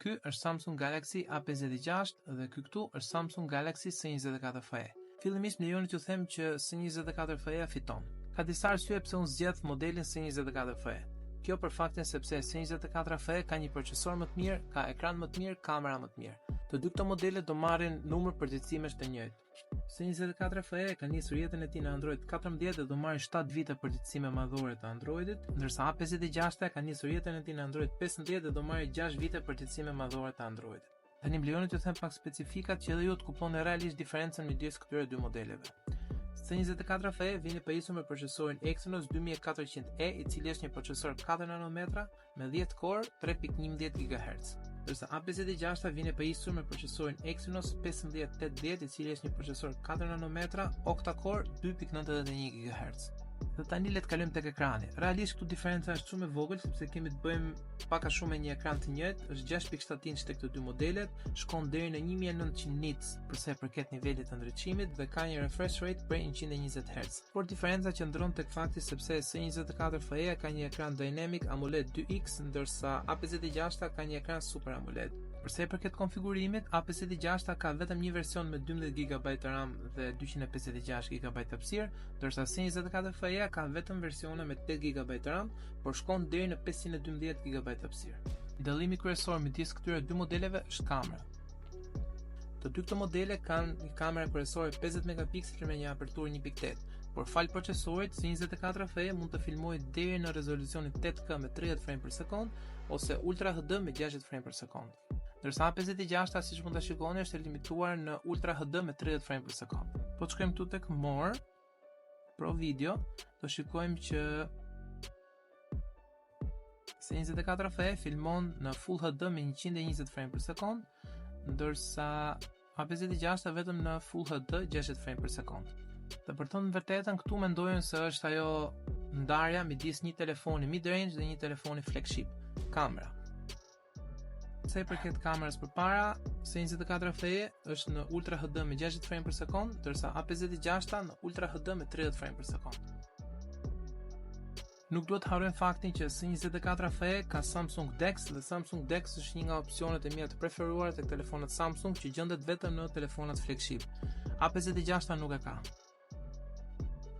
Ky është Samsung Galaxy A56 dhe ky këtu është Samsung Galaxy S24 FE. Fillimisht më lejoni t'ju them që S24 FE fiton. Ka disa arsye pse unë zgjedh modelin S24 FE. Kjo për faktin sepse S24 FE ka një procesor më të mirë, ka ekran më të mirë, kamera më të mirë. Të dy këto modele do marrin numër përgjithësimesh të njëjtë. S24 FE ka nisur jetën e tij në Android 14 dhe do marrë 7 vite përgjithësime madhore të Androidit, ndërsa A56 ka nisur jetën e tij në Android 15 dhe do marrë 6 vite përgjithësime madhore të Androidit. Tani më lejoni t'ju them pak specifikat që edhe ju të kuptoni realisht diferencën midis këtyre dy modeleve. S24 FE vjen i pajisur me procesorin Exynos 2400E, i cili është një procesor 4 nanometra me 10 core 3.11 GHz. Ndërsa A56 vjen i pajisur me procesorin Exynos 15810, i cili është një procesor 4 nanometra octa-core 2.91 GHz. Dhe tani le të kalojmë tek ekrani. Realisht këtu diferenca është shumë e vogël sepse kemi të bëjmë pak a shumë me një ekran të njëjtë, është 6.7 inch tek të dy modelet, shkon deri në 1900 nits për sa i përket nivelit të ndriçimit dhe ka një refresh rate prej 120 Hz. Por diferenca qëndron tek fakti sepse S24 FE ka një ekran Dynamic AMOLED 2X, ndërsa A56 ka një ekran Super AMOLED. Për sa i përket konfigurimit, A56 ka vetëm një version me 12 GB RAM dhe 256 GB hapësirë, ndërsa S24 FE ka vetëm versione me 8 GB RAM, por shkon deri në 512 GB hapësirë. Dallimi kryesor midis këtyre dy modeleve është kamera. Të dy këto modele kanë një kamerë kryesore 50 megapiksel me një aperturë 1.8, por fal procesorit, S24 FE mund të filmojë deri në rezolucionin 8K me 30 frame për sekond ose Ultra HD me 60 frame për sekond. Ndërsa A56, siç mund ta shikoni, është limituar në Ultra HD me 30 frame për sekond. Po të shkojmë këtu tek More, Pro Video, do shikojmë që S24 FE filmon në Full HD me 120 frame për sekond, ndërsa A56 vetëm në Full HD 60 frame për sekond. Dhe për të vërtetën këtu mendojnë se është ajo ndarja midis një telefoni mid-range dhe një telefoni flagship, kamera. Sa i përket kamerës përpara, S24 FE është në Ultra HD me 60 frame për sekond, ndërsa A56 në Ultra HD me 30 frame për sekond. Nuk duhet harrojmë faktin që S24 FE ka Samsung DeX dhe Samsung DeX është një nga opsionet e mia të preferuara tek telefonat Samsung që gjendet vetëm në telefonat flagship. A56 nuk e ka.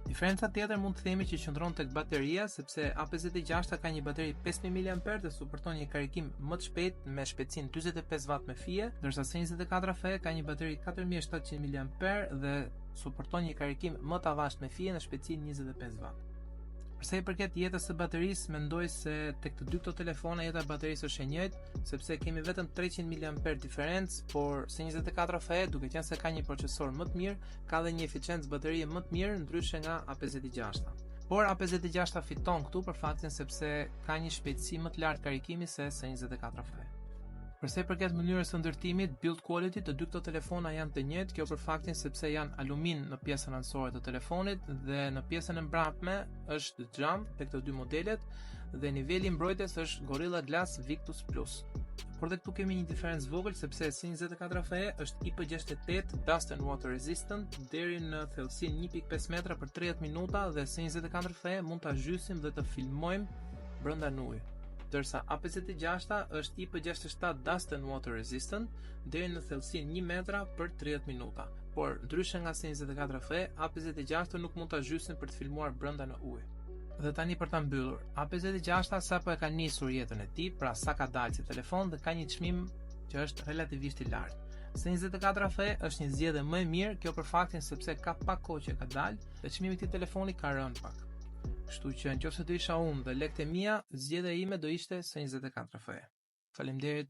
Diferenca tjetër mund të themi që qëndron tek bateria, sepse A56 ka një bateri 5000 mAh dhe suporton një karikim më të shpejtë me shpejtësinë 45 W me fije, ndërsa S24 FE ka një bateri 4700 mAh dhe suporton një karikim më të avashtë me fije në shpejtësinë 25 W. Përsa i përket jetës së baterisë, mendoj se tek të dy këto telefona jeta e baterisë është e njëjtë, sepse kemi vetëm 300 mAh diferencë, por S24 FE, duke qenë se ka një procesor më të mirë, ka dhe një eficiencë baterie më të mirë ndryshe nga A56. Por A56 fiton këtu për faktin sepse ka një shpejtësi më të lartë karikimi se S24 FE. Përsa i përket mënyrës së ndërtimit, build quality të dy këto telefona janë të njëjtë, kjo për faktin sepse janë alumin në pjesën anësore të telefonit dhe në pjesën e mbrapsme është xham tek të dy modelet dhe niveli mbrojtjes është Gorilla Glass Victus Plus. Por dhe këtu kemi një diferencë vogël sepse S24 FE është IP68 dust and water resistant deri në thellësinë 1.5 metra për 30 minuta dhe S24 FE mund ta zhysim dhe të filmojmë brenda në ujë. Ndërsa A56 është IP67 dust and water resistant deri në thellësinë 1 metra për 30 minuta. Por ndryshe nga S24 FE, A56 nuk mund ta zhysim për të filmuar brenda në ujë. Dhe tani për ta mbyllur, A56 sapo e ka nisur jetën e tij, pra sa ka dalë si telefon dhe ka një çmim që është relativisht i lartë. S24 FE është një zgjedhje më e mirë, kjo për faktin sepse ka pak kohë që ka dalë dhe çmimi i këtij telefoni ka rënë pak. Kështu që nëse do isha unë dhe lekët e mia, zgjedhja ime do ishte S24 FE. Faleminderit.